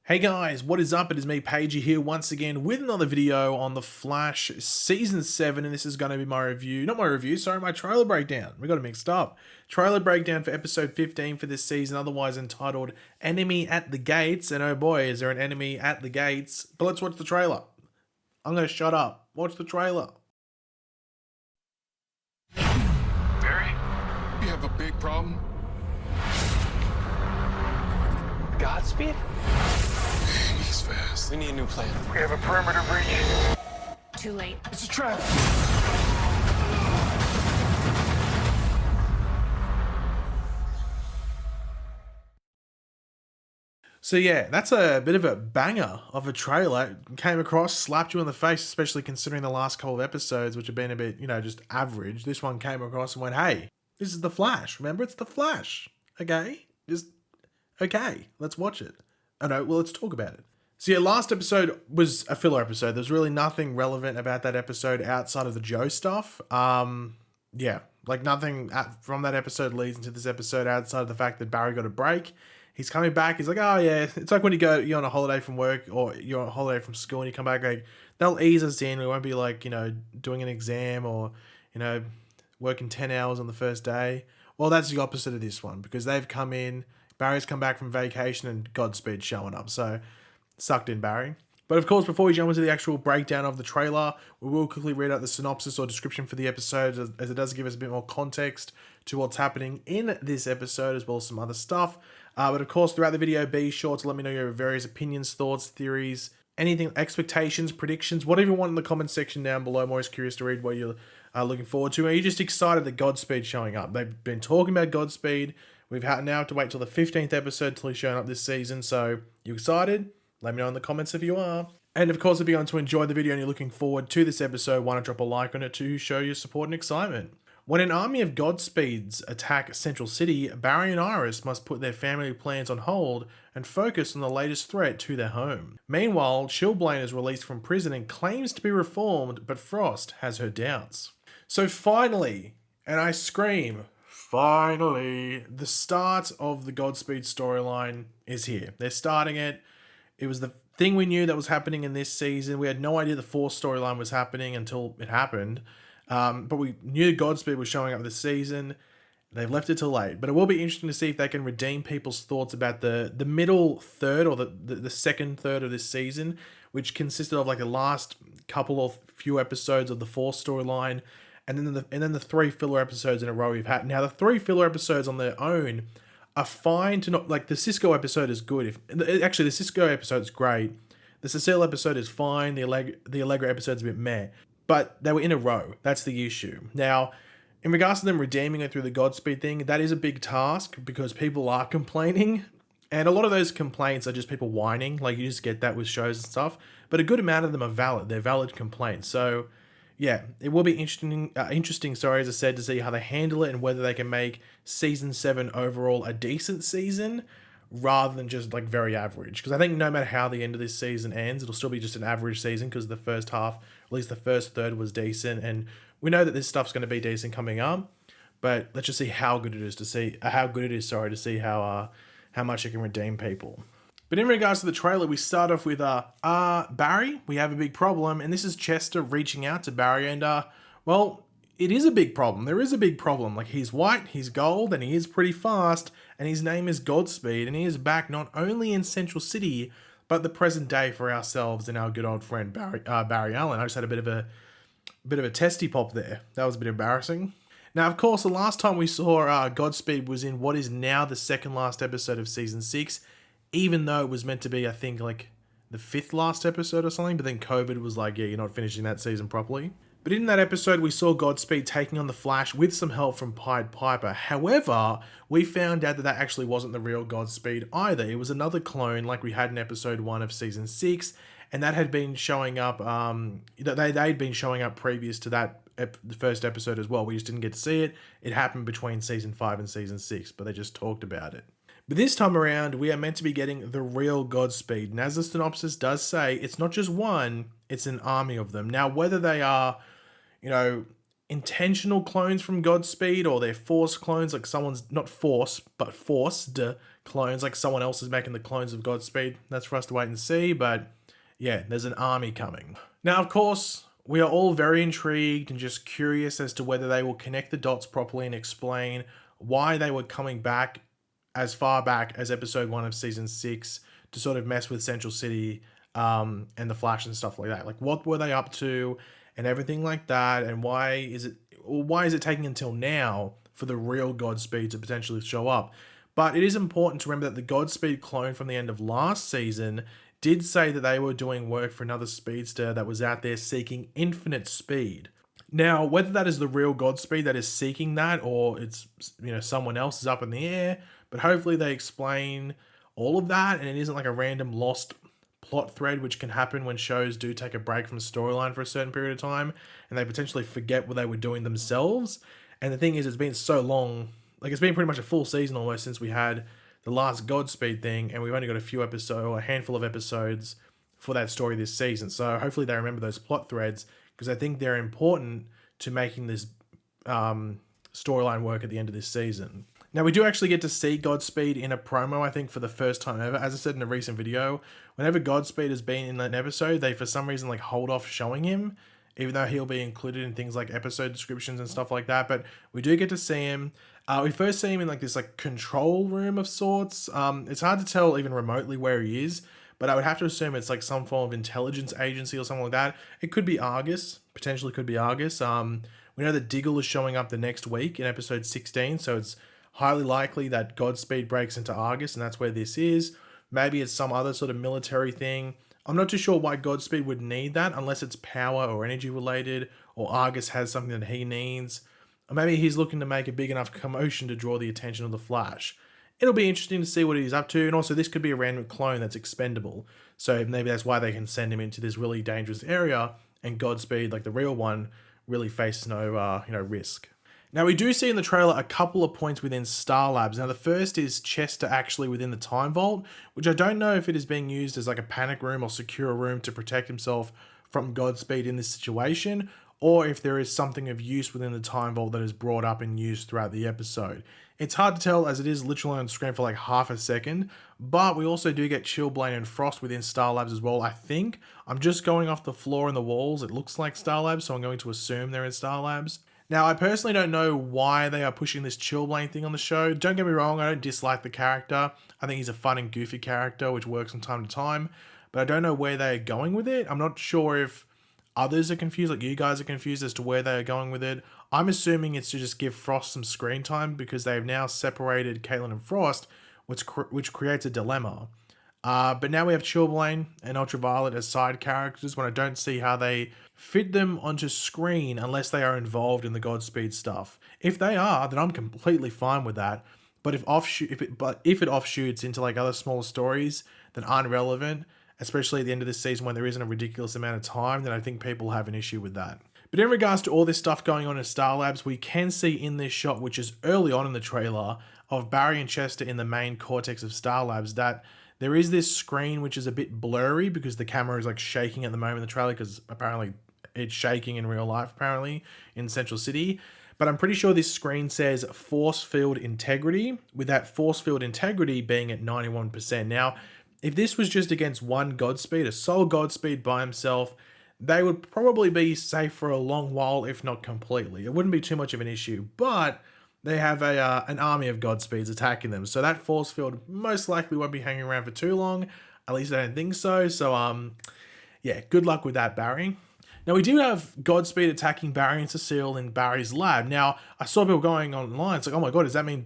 Hey guys, what is up? It is me, Pagey, here once again with another video on The Flash Season 7, and this is going to be my review, my trailer breakdown. We got it mixed up. Trailer breakdown for episode 15 for this season, otherwise entitled Enemy at the Gates, and oh boy, is there an enemy at the gates. But let's watch the trailer. I'm going to shut up. Watch the trailer. Barry, you have a big problem? Godspeed? He's fast. We need a new plan. We have a perimeter breach. Too late. It's a trap. So yeah, that's a bit of a banger of a trailer. Came across, slapped you in the face, especially considering the last couple of episodes, which have been a bit, just average. This one came across and went, hey, this is The Flash. Remember, it's The Flash. Okay? Okay, let's watch it. Oh no, well, let's talk about it. So yeah, last episode was a filler episode. There's really nothing relevant about that episode outside of the Joe stuff. Yeah, like nothing from that episode leads into this episode outside of the fact that Barry got a break. He's coming back. He's like, oh yeah, it's like when you're on a holiday from work or you're on a holiday from school and you come back, like they'll ease us in. We won't be like, doing an exam or, working 10 hours on the first day. Well, that's the opposite of this one because they've come in, Barry's come back from vacation and Godspeed showing up. So sucked in Barry. But of course, before we jump into the actual breakdown of the trailer, we will quickly read out the synopsis or description for the episode as it does give us a bit more context to what's happening in this episode as well as some other stuff. But of course, throughout the video, be sure to let me know your various opinions, thoughts, theories, anything, expectations, predictions, whatever you want in the comment section down below. I'm always curious to read what you're looking forward to. Are you just excited that Godspeed's showing up? They've been talking about Godspeed. We've now to wait till the 15th episode till he's showing up this season. So, you excited? Let me know in the comments if you are. And of course, if you're going to enjoy the video and you're looking forward to this episode, why not drop a like on it to show your support and excitement. When an army of Godspeeds attack Central City, Barry and Iris must put their family plans on hold and focus on the latest threat to their home. Meanwhile, Chilblain is released from prison and claims to be reformed, but Frost has her doubts. So finally, and I scream, finally, the start of the Godspeed storyline is here. They're starting it. It was the thing we knew that was happening in this season. We had no idea the Force storyline was happening until it happened. But we knew Godspeed was showing up this season. They've left it till late. But it will be interesting to see if they can redeem people's thoughts about the middle third or the second third of this season, which consisted of like the last couple of few episodes of the Force storyline, and then the 3 filler episodes in a row we've had. Now the 3 filler episodes on their own are fine to not, like the Cisco episode is good. Actually the Cisco episode is great. The Cecile episode is fine. The Allegra episode's a bit meh. But they were in a row. That's the issue. Now, in regards to them redeeming it through the Godspeed thing, that is a big task because people are complaining. And a lot of those complaints are just people whining. Like, you just get that with shows and stuff. But a good amount of them are valid. They're valid complaints. So, yeah, it will be interesting, as I said, to see how they handle it and whether they can make Season 7 overall a decent season rather than just, like, very average. Because I think no matter how the end of this season ends, it'll still be just an average season because the first half, at least the first third, was decent. And we know that this stuff's going to be decent coming up. But let's just see how good it is to see how much it can redeem people. But in regards to the trailer, we start off with Barry, we have a big problem, and this is Chester reaching out to Barry, and well, it is a big problem. There is a big problem. Like, he's white, he's gold, and he is pretty fast, and his name is Godspeed, and he is back not only in Central City, but the present day for ourselves and our good old friend Barry Allen. I just had a bit of a testy pop there. That was a bit embarrassing. Now, of course, the last time we saw Godspeed was in what is now the second last episode of Season 6, even though it was meant to be, I think, like the 5th last episode or something, but then COVID was like, yeah, you're not finishing that season properly. But in that episode, we saw Godspeed taking on the Flash with some help from Pied Piper. However, we found out that actually wasn't the real Godspeed either. It was another clone like we had in episode 1 of Season 6, and that had been showing up, they'd been showing up previous to that, the first episode as well. We just didn't get to see it. It happened between Season 5 and Season 6, but they just talked about it. But this time around, we are meant to be getting the real Godspeed. And as the synopsis does say, it's not just one, it's an army of them. Now, whether they are, intentional clones from Godspeed, or they're forced clones, like someone's not forced, but forced clones, like someone else is making the clones of Godspeed. That's for us to wait and see, but yeah, there's an army coming. Now, of course, we are all very intrigued and just curious as to whether they will connect the dots properly and explain why they were coming back as far back as episode 1 of season 6 to sort of mess with Central City and the Flash and stuff like that. Like, what were they up to and everything like that, and why is it taking until now for the real Godspeed to potentially show up? But it is important to remember that the Godspeed clone from the end of last season did say that they were doing work for another speedster that was out there seeking infinite speed. Now, whether that is the real Godspeed that is seeking that, or it's, someone else is up in the air, but hopefully they explain all of that and it isn't like a random lost plot thread, which can happen when shows do take a break from a storyline for a certain period of time and they potentially forget what they were doing themselves. And the thing is, it's been so long, like it's been pretty much a full season almost since we had the last Godspeed thing, and we've only got a handful of episodes for that story this season. So hopefully they remember those plot threads, because I think they're important to making this storyline work at the end of this season. Now, we do actually get to see Godspeed in a promo, I think, for the first time ever. As I said in a recent video, whenever Godspeed has been in an episode, they for some reason like hold off showing him, even though he'll be included in things like episode descriptions and stuff like that. But we do get to see him. We first see him in like this like control room of sorts. It's hard to tell even remotely where he is, but I would have to assume it's like some form of intelligence agency or something like that. It could be Argus, potentially could be Argus. We know that Diggle is showing up the next week in episode 16, so it's highly likely that Godspeed breaks into Argus, and that's where this is. Maybe it's some other sort of military thing. I'm not too sure why Godspeed would need that, unless it's power or energy related, or Argus has something that he needs. Or maybe he's looking to make a big enough commotion to draw the attention of the Flash. It'll be interesting to see what he's up to, and also this could be a random clone that's expendable. So maybe that's why they can send him into this really dangerous area, and Godspeed, like the real one, really face no risk. Now, we do see in the trailer a couple of points within Star Labs. Now, the first is Chester actually within the Time Vault, which I don't know if it is being used as like a panic room or secure room to protect himself from Godspeed in this situation, or if there is something of use within the Time Vault that is brought up and used throughout the episode. It's hard to tell as it is literally on screen for like half a second, but we also do get Chilblain and Frost within Star Labs as well, I think. I'm just going off the floor and the walls. It looks like Star Labs, so I'm going to assume they're in Star Labs. Now, I personally don't know why they are pushing this Chilblain thing on the show. Don't get me wrong, I don't dislike the character. I think he's a fun and goofy character, which works from time to time, but I don't know where they are going with it. I'm not sure if others are confused, like you guys are confused as to where they are going with it. I'm assuming it's to just give Frost some screen time because they've now separated Caitlin and Frost, which creates a dilemma. But now we have Chilblain and Ultraviolet as side characters when I don't see how they fit them onto screen unless they are involved in the Godspeed stuff. If they are, then I'm completely fine with that. But if it offshoots into like other smaller stories that aren't relevant, especially at the end of this season when there isn't a ridiculous amount of time, then I think people have an issue with that. But in regards to all this stuff going on in Star Labs, we can see in this shot, which is early on in the trailer, of Barry and Chester in the main cortex of Star Labs, that there is this screen which is a bit blurry because the camera is like shaking at the moment in the trailer, because apparently it's shaking in real life, apparently, in Central City. But I'm pretty sure this screen says force field integrity, with that force field integrity being at 91%. Now, if this was just against one Godspeed, a sole Godspeed by himself, they would probably be safe for a long while, if not completely. It wouldn't be too much of an issue, but they have an army of Godspeeds attacking them. So that force field most likely won't be hanging around for too long. At least I don't think so. So, yeah, good luck with that, Barry. Now, we do have Godspeed attacking Barry and Cecile in Barry's lab. Now, I saw people going online. It's like, oh my God, does that mean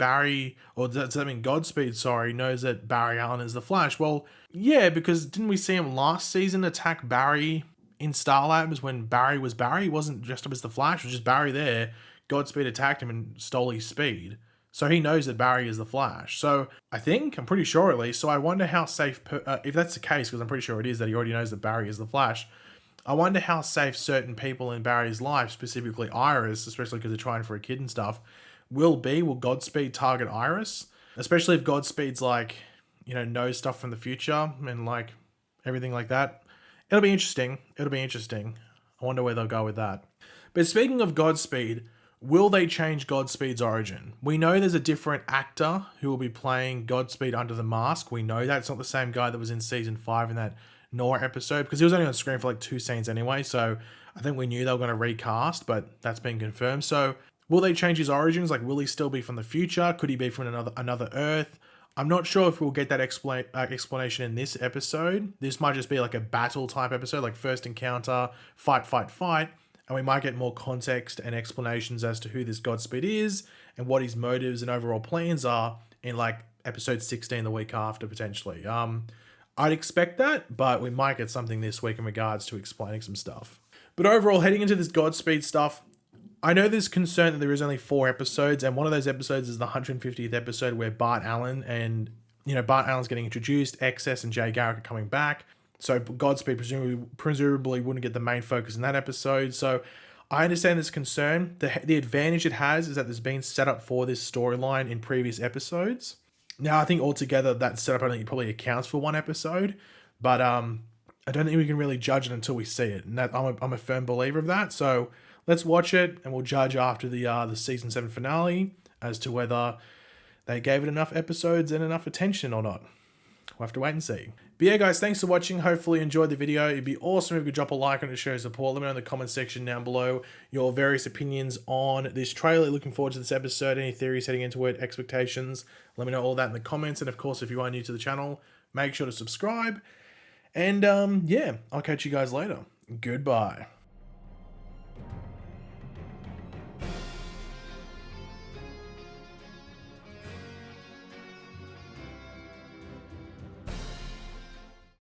Godspeed, knows that Barry Allen is the Flash? Well, yeah, because didn't we see him last season attack Barry in Star Labs when Barry was Barry? He wasn't dressed up as the Flash, it was just Barry there. Godspeed attacked him and stole his speed. So he knows that Barry is the Flash. So I'm pretty sure at least. So I wonder how safe, if that's the case, because I'm pretty sure it is, that he already knows that Barry is the Flash. I wonder how safe certain people in Barry's life, specifically Iris, especially because they're trying for a kid and stuff, will be. Will Godspeed target Iris? Especially if Godspeed's like, knows stuff from the future and like everything like that. It'll be interesting. I wonder where they'll go with that. But speaking of Godspeed, will they change Godspeed's origin? We know there's a different actor who will be playing Godspeed under the mask. We know that it's not the same guy that was in season 5 in that Noah episode, because he was only on screen for like 2 scenes anyway, so I think we knew they were going to recast, but that's been confirmed. So will they change his origins? Like, will he still be from the future? Could he be from another Earth? I'm not sure if we'll get that explanation in this episode. This might just be like a battle type episode, like first encounter, fight, fight, fight. And we might get more context and explanations as to who this Godspeed is and what his motives and overall plans are in like episode 16 the week after, potentially. I'd expect that, but we might get something this week in regards to explaining some stuff. But overall, heading into this Godspeed stuff, I know there's concern that there is only 4 episodes, and one of those episodes is the 150th episode where Bart Allen and, Bart Allen's getting introduced, XS and Jay Garrick are coming back. So Godspeed presumably wouldn't get the main focus in that episode. So I understand this concern. The advantage it has is that there's been set up for this storyline in previous episodes. Now, I think altogether that setup only probably accounts for 1 episode, but I don't think we can really judge it until we see it. And that, I'm a firm believer of that. So let's watch it, and we'll judge after the season 7 finale as to whether they gave it enough episodes and enough attention or not. We'll have to wait and see. But yeah, guys, thanks for watching. Hopefully you enjoyed the video. It'd be awesome if you could drop a like on it to show your support. Let me know in the comment section down below your various opinions on this trailer. Looking forward to this episode. Any theories heading into it, expectations. Let me know all that in the comments. And of course, if you are new to the channel, make sure to subscribe. And yeah, I'll catch you guys later. Goodbye.